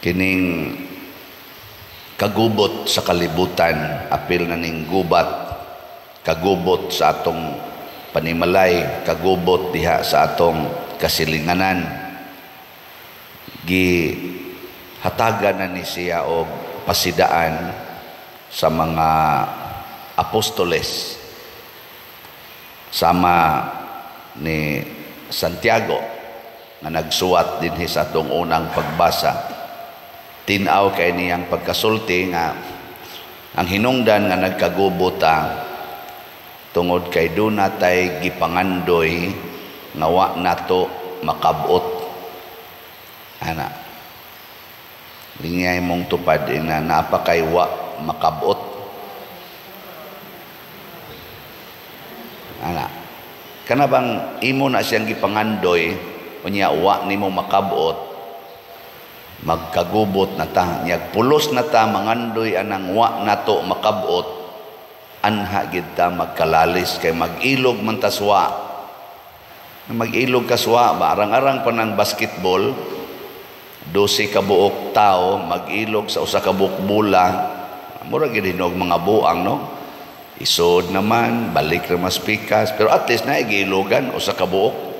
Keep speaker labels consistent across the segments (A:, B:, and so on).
A: kining kagubot sa kalibutan, apil na ning gubat, kagubot sa atong panimalay, kagubot diha sa atong kasilinganan. Gihatagan na ni siya og pasidaan sa mga apostoles, sama ni Santiago nga nagsuwat dinhi sa atong unang pagbasa. Tinaw kay niyang pagkasulti nga ang hinungdan nga nagkagubota tungod kay dunatay gipangandoy nga wa nato makabot. Ana, lingay mong tupad na napakay wa makabot. Ana, kana bang imo na siyang gipangandoy unya wa nimo makabot, magkagubot na ta, nyag pulos na ta mangandoy anang wa nato makabot, anha gid ta magkalalis kay mag-ilog man ta suwa. Mag-ilog ka suwa ba arang-arang pa ng basketball, 12 ka buok tao mag-ilog sa usa ka buok bola, mura gid hinog mga buang, no? Isod naman, balik ra mas pikas, pero at least na igilogan usa ka buok.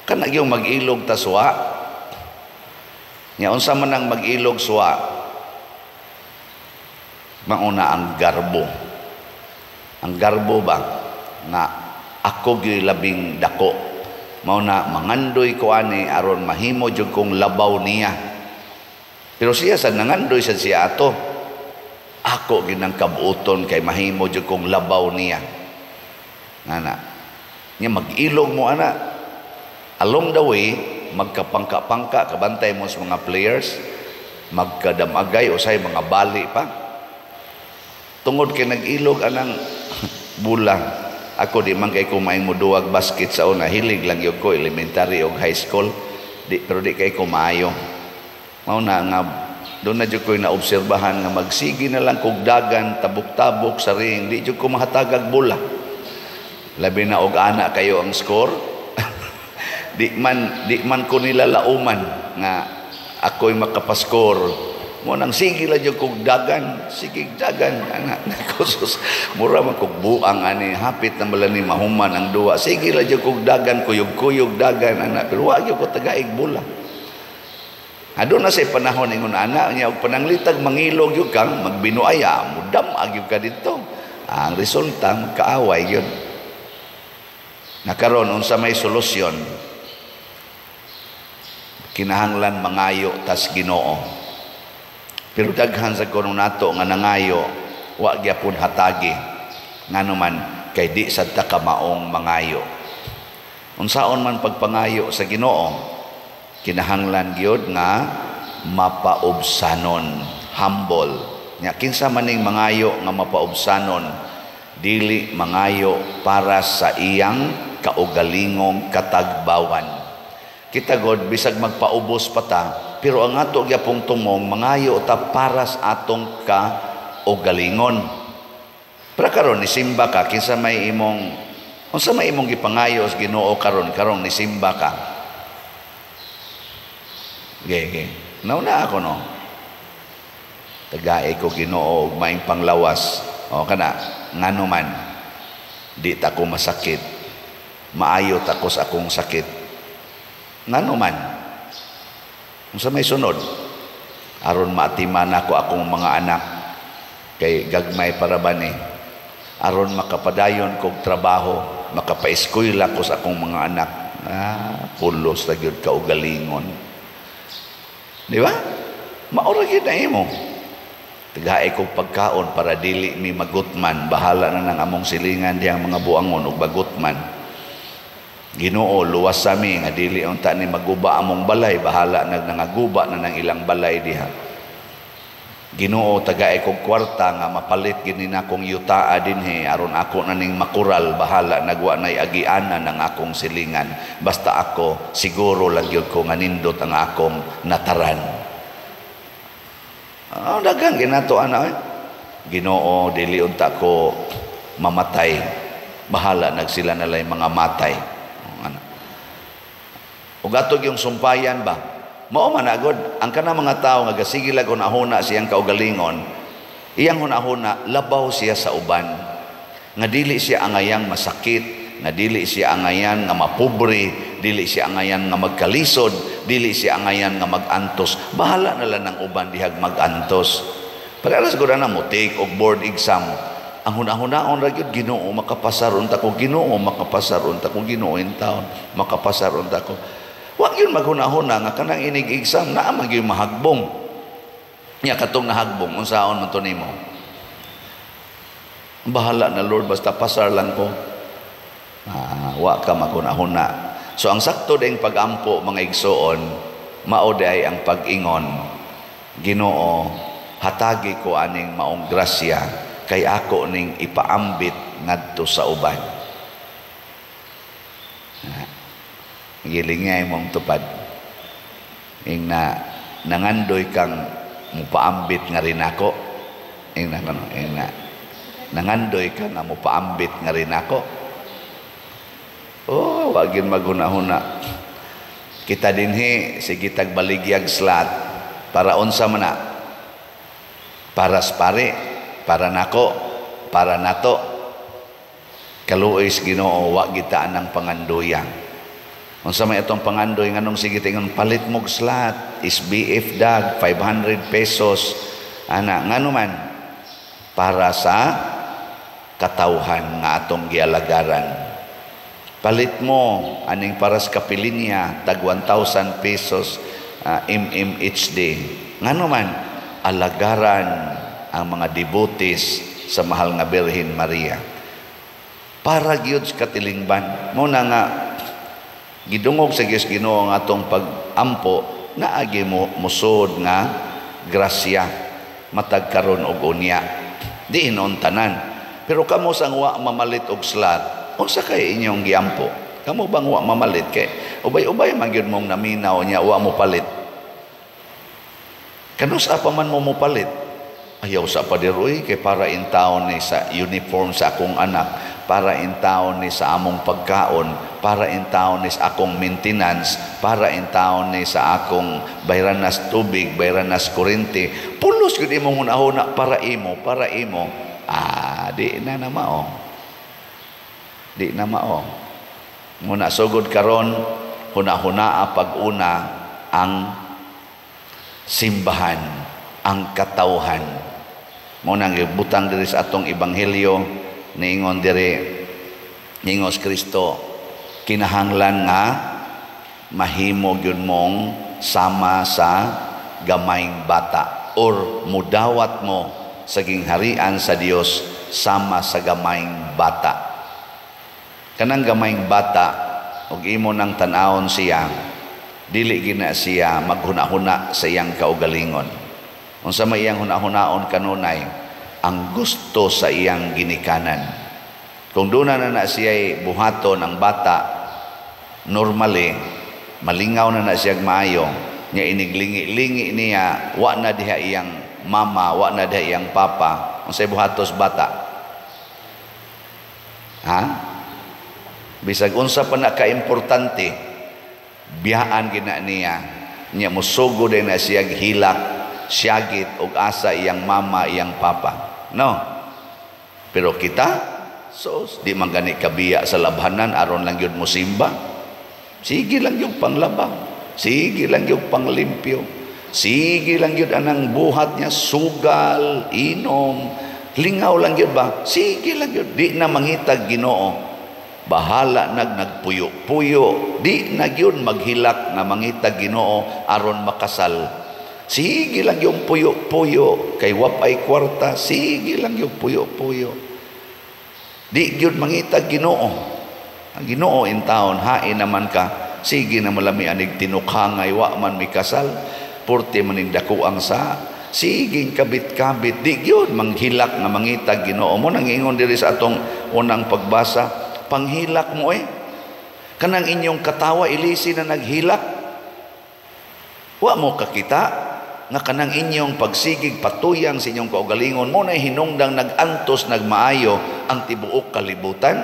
A: Kana gyud mag-ilog ta suwa. Nya unsa man ang mag-ilog suwa, mauna ang garbo. Ang garbo ba nga ako gyud labing dako, mauna mangandoy ko ani aron mahimo jud kong labaw niya. Pero siya sa nangandoy siya ato, ako ginang kabuoton kay mahimo jud kong labaw niya. Ngana nya mag-ilog mo ana, along the way magkapangka-pangka, kabantay mo sa mga players, magkadamagay o say mga bali pa. Tungod kay nag-ilog anang bula. Ako di man kay kumain mo duwag basket sa una, hilig lang yun ko, elementary o high school, pero di kay kumayo. Mauna nga, doon na dyan ko naobserbahan nga magsigi na lang kugdagan, tabok-tabok sa ring, di dyan ko mahatagag bula. Labi na og ana kayo ang score, di man ko nila lauman nga ako'y makapaskor mo nang sige lang yung kugdagan, sige dagan anak nakusus mura man kugbuang ani hapit na mala ni mahuman ang duwa, sige lang yung kugdagan, kuyog dagan anak, pero wag yung ko tagaig bula. Adto na sa panahon ingon anak niya og pananglitag mangilog yung kang magbinuaya mudam agyud ka dito, ang resulta magkaaway yun. Nakaroon unsa may solusyon, kinahanglan mangayo tas Ginoo. Pero daghan sa kuno nato nga nangayo wa gyapon hatagi, nganuman kay di sad ta ka maong mangayo. Unsaon man pagpangayo sa Ginoo, kinahanglan gyud nga mapaubsanon, humble. Nya kinsa maning mangayo nga mapaubsanon, dili mangayo para sa iyang kaugalingong katagbawan. Kita God bisag magpaubos pa ta, pero ang ato gyapong tumong mangayo ta para sa atong kaugalingon. Para karon ni simba ka, kinsa may imong unsa may imong gipangayo sa Ginoo karon ni simba ka. Okay. Nauna ako no. Tagaay ko Ginoo og maing panglawas. O kana ngano man di ta ko masakit. Maayo ta ko sa akong sakit. Ngano man unsa may sunod aron maatiman ako akong mga anak kay gagmay para bani, aron makapadayon kog trabaho, makapaeskwela ko sa akong mga anak. Pulos ra gyud kaugalingon, di ba? Maura gyud na imo tagaay kog pagkaon para dili mi magutman, bahala na nang among silingan diyang mga buangon ug bagutman. Ginoo luwas sa mi nga dili unta ni maguba among balay, bahala nangaguba na ng ilang balay diha. Ginoo tagaay kog kwarta nga mapalit gini na kong yutaa dinhi aron ako na ning makural, bahala nagwa nay agiana ng akong silingan, basta ako siguro lang gyud ko nga nindot ang akong nataran. Daghang ginato ana. Ginoo dili unta ko mamatay, bahala nagsila nalay mga matay. Ug atog yung sumpayan ba, Mao man agod ang kana mga tao nga gasigil og hunahuna siyang kaugalingon, iyang hunahuna labaw siya sa uban. Nga dili siya angayang masakit, nga dili siya angayan nga mapobre, dili siya angayan nga magkalisod, dili siya angayan nga magantos. Bahala na lang ng uban dihag magantos. Pag-alas ko na mo take og board exam. Ang hunahuna-hunaon ra gyud Ginoo makapasar unta ko, Ginoo makapasar unta ko, Ginoo in taon makapasar unta ko. Wa gyud maghunahuna nga kanang inig exam naa man gyud mahagbong. Nya katong nahagbong unsaon man to nimo? Bahala na Lord basta pasar lang ko. Wa ka maghunahuna. So ang sakto ding pagampo mga igsoon, mao ay ang pag-ingon, Ginoo, hatagi ko aning maong grasya kay ako ning ipaambit ngadto sa uban. Gilingay mong tupad. Ing na nangandoy kang mupaambit nga rin ako. Ing na nangandoy ka nga mupaambit nga rin ako. Oh, wagin maghuna-huna. Kita dinhi sige tagbaligyag slat para unsa man na? Para pare, para nako, para nato. Kaluoy Ginoo wa gitaan ng pangandoyang. Unsa may itong pangandoy nganong sige tingon palit mog slat, SBF dag 500 pesos. Ana ngano man para sa katawhan nga atong gialagaran. Palit mo aning paras kapilinya tag 1,000 pesos each day. Ngano man alagaran ang mga devotees sa mahal nga Birhen Maria. Para gyud sa katilingban. Muna nga gidungog sa Dios Ginoo ang atong pag-ampo naagi mo musod nga grasya matag karon og unya. Di inon tanan. Pero kamo sang wa mamalit og slat, unsa kay inyong giampo? Kamo bang wa mamalit kay ubay-ubay man gyud mong naminaw nya wa mo palit. Kanus apa man mo palit? Ayaw sa padiroy kay para in taon ni sa uniform sa akong anak, para in taon ni sa among pagkaon, para in taon ni sa akong maintenance, para in taon ni sa akong bayranas tubig, bayranas kuryente. Pulos gyud imong hunahuna para imo. Di na mao. Di na mao. Muna sugod karon hunahuna pag-una ang simbahan, ang katawhan. Muna gibutang diri sa atong ebanghelyo niingon diri ningos Kristo, kinahanglan nga mahimo gyud mong sama sa gamayng bata or mudawat mo sa gingharian sa Dios sama sa gamayng bata. Kanang gamayng bata ug imo nang tan-awon siya, dili gina siya maghuna-huna sa iyang kaugalingon. Unsa may iyang huna-hunaon kanunay ang gusto sa iyang ginikanan. Kung doon na siya buhaton ang bata, normally malingaw na siya maayo, niya iniglingi-lingi niya, wa na diha iyang mama, wa na diha iyang papa, unsay buhatos bata. Bisag unsa pa na ka-importante, biyaan gina niya musugo din na siya hilak, siyagit og asa iyang mama, iyang papa. No. Pero kita, di man gani kabiya sa labhanan aron lang yun mo simba. Sige lang yung panglaba. Sige lang yung panglimpyo. Sige lang yun anang buhat niya, sugal, inom. Lingaw lang yun ba? Sige lang yun. Di na mangitag Ginoo. Bahala nagpuyo-puyo. Di na yun maghilak na mangitag Ginoo aron makasal. Sige lang yung puyo-puyo kay wapay kwarta. Sige lang yung puyo-puyo. Di gyud mangitag Ginoo. Ang Ginoo in taon hain naman ka. Sige na malami anig tinukhangay wa man mikasal. Porte maning dako ang sa. Sige kabit-kabit. Di gyud manghilak na mangitag Ginoo. Mo nang ingon diri sa atong unang pagbasa, panghilak mo kanang inyong katawa ilisi na naghilak. Wa mo kakita nga kanang inyong pagsigig patuyang sa inyong kaugalingon mo na hinungdang nagantos nagmaayo ang tibuok kalibutan.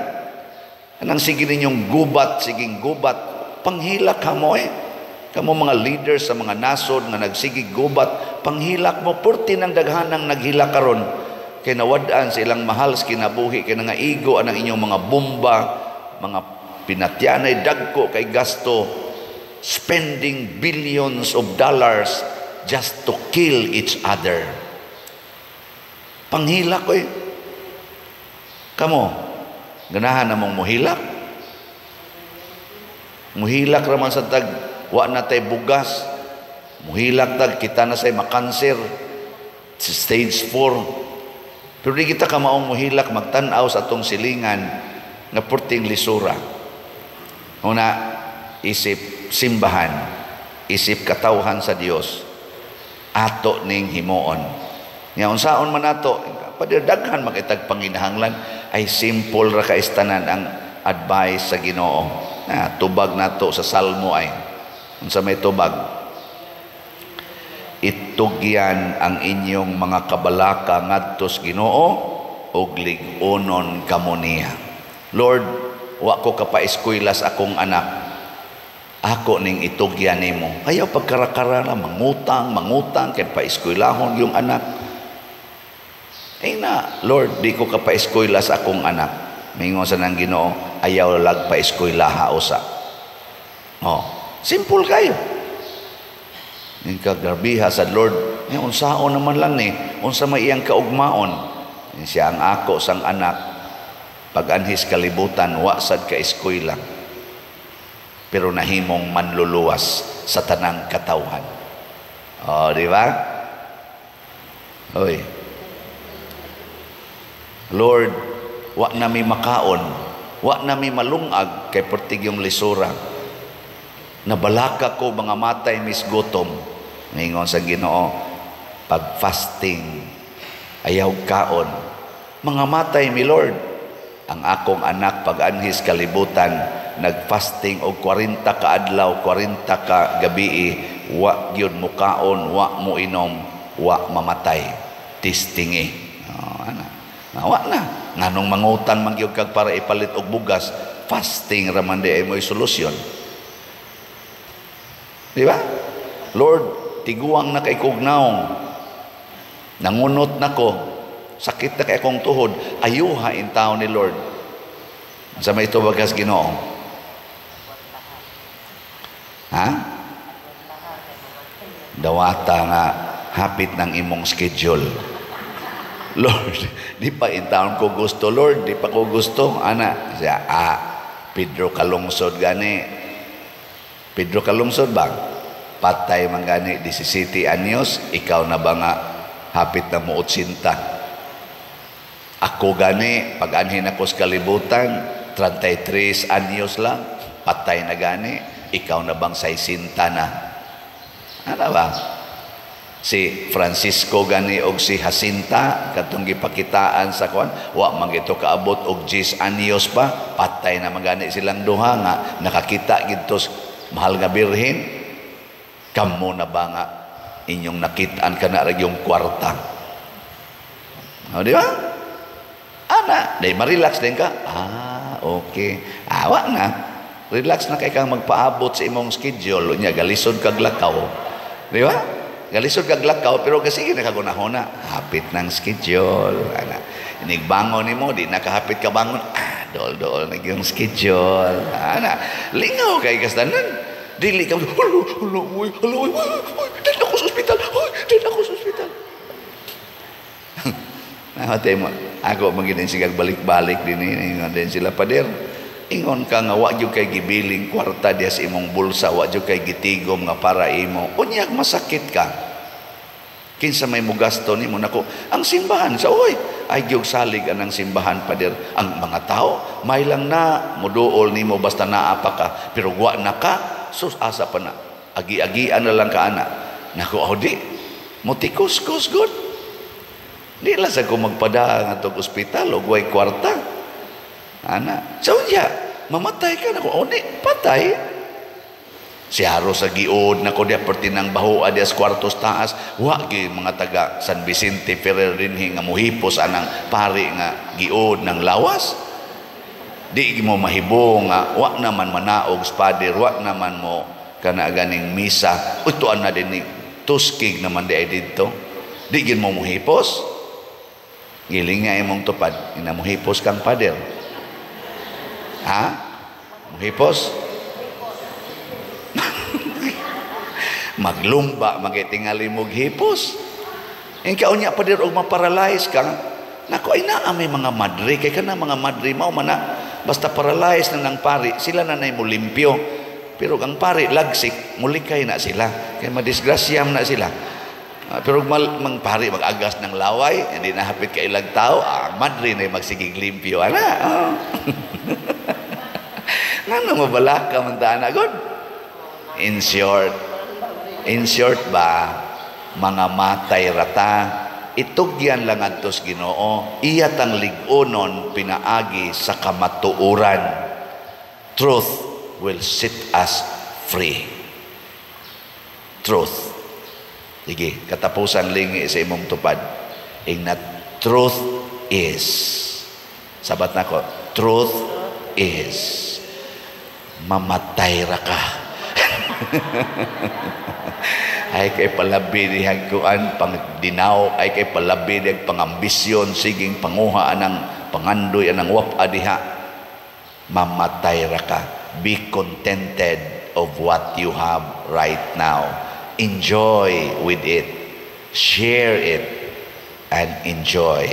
A: Kanang sige ninyong gubat, siging gubat, panghilak ka mo Kamo mga leaders sa mga nasod nga nagsigig gubat, panghilak mo, purti ng daghanang naghilak karon. Kay nawadaan sa ilang mahal sa kinabuhi, kay nangaigo ang inyong mga bomba, mga pinatyanay, dagko kay gasto, spending billions of dollars just to kill each other. Panghilak ko Kamo, ganahan na mong muhilak. Muhilak raman sa tag, wa na tay bugas. Muhilak tag, kita na say makanser. Stage 4. Pero di kita ka maong muhilak, magtanaw sa atong silingan na purting lisura. Una, isip simbahan, isip katawhan sa Dios, ato ning himoon. Nga unsaon man ato, padaghan makitag panginahanglan, ay simple ra kaistanan ang advice sa Ginoo. Tubag nato sa Salmo ay unsa may tubag, itugyan ang inyong mga kabalaka ngadto sa Ginoo ug lig-onon kamo niya. Lord, wa ko kapaeskwela sa akong anak, ako ning itugyan nimo. Ayaw pagkarakara na mangutang kay paeskwelahon yung anak. Lord, di ko kapaeskwela sa akong anak. Mingon sa nang Ginoo, ayaw lag paeskwelaha usa. Simple kayo. Ning kagrabiha sa Lord, ni unsaon naman lang ni, unsa may iyang kaugmaon. Siya ang ako sang anak, pag-anhis kalibutan, wa sad ka eskwela. Pero nahimong manluluwas sa tanang katawhan. Di ba? Lord, wa nami makaon, wa nami malungag kay pertig yung lisura. Nabalaka ko mga matay mis gutom. Ningon sa Ginoo, pag fasting, ayaw kaon. Mga matay mi Lord. Ang akong anak pag-anhis kalibutan, nagfasting og 40 ka adlaw, 40 ka gabi, wa gyud mo kaon, wa mo inom, wa mamatay. Tistingi. Wa na. Nganong mangutang man gyud kag para ipalit og bugas, fasting raman di ay mo'y solusyon. Di ba? Lord, tiguang na kay kog naong. Nangunot na ko. Sakit na kay akong tuhod. Ayuha in taon ni Lord. Sa may ito bagas Ginoo. Dawata nga hapit ng imong schedule. Lord, di pa in taon ko gusto, Lord, di pa ko gusto. Siya, Pedro Kalungsod gani. Pedro Kalungsod ba? Patay man gani 17 anyos, ikaw na ba nga hapit na mo 80? Ako gani, pag-anhin ako sa kalibutan, 33 anyos lang, patay na gani, ikaw na bang 60 na? Ano ba? Si Francisco gani og si Jacinta katong gipakitaan sa kwan, wa man gito kaabot og 10 anyos pa, patay na magani silang duha nga nakakita gidto mahal nga birhen. Kamo na ba nga inyong nakitaan ka na yung kwarta? Di ba? Dahil ma-relax din ka. Okay. Wa na. Relax na kay kang magpaabot sa imong schedule. Nya galisod kag lakaw. Di ba? Galisod kag lakaw, pero kasi ginagunahona. Hapit ng schedule. Inigbangon ni mo, di nakahapit ka bangon. Dol-dol na yung schedule. Lingaw kay kastanan. Dili ka, hello, din ako sa ospital, din ako sa ospital. Ako magiging sigang balik-balik din sila pader. Ingon ka nga, wag yung kay gibiling kwarta diya sa imong bulsa, wag yung kay gitigom nga para imo. Unyag masakit ka. Kinsa may mugasto ni mo nako. Ang simbahan, ay gyud salig anang simbahan pader. Ang mga tao, may lang na, muduol ni mo basta naapa ka, pero wa na ka, sus asa pa na agi-agian na lang ka ana nako di mutikos-kos good di lang sa ko magpada nga tong ospital og way kwarta so mamatay ka nako di patay si haro sa giod nako dia pertinang baho dia sa kwartos taas wa gi mga taga San Vicente Ferrer dinhi nga mohipos anang pari nga giod ng lawas. Di mo mahibong nga wa naman manaog spader, wa naman mo kana ganing misa, utuan na din ni tuskig naman di ay dito. Di gin mo muhipos. Giling nga imong tupad, ina muhipos kang pader. Ha? Muhipos? Maglumba, magitingali mo hipos. Yung kaunya pader og maparalyze ka, naku ay naa may mga madre, kay ka na mga madre, mao man na, basta paralyze na ng pari, sila na mo limpyo. Pero ang pari, lagsik, mulikay na sila. Kaya madisgrasyam na sila. Pero mang pari, mag-agas ng laway, hindi na hapit ka ilang tao, madre na magsigig limpyo. Ana, oh. Nga mabalaka man ta na, good. In short ba, mga matay rata, itugyan lang atos Ginoo, iyat ang ligunon pinaagi sa kamatuuran. Truth will set us free. Truth. Sige, katapusan lingi sa imong tupad. Ingna, truth is. Sabat na ko, truth is. Mamatay ra ka. Ay kay palabi dihang kuan pang dinaw, ay kay palabi dihang pangambisyon, siging panguha anang pangandoy anang wapa diha. Mamatay ra ka. Be contented of what you have right now. Enjoy with it. Share it and enjoy.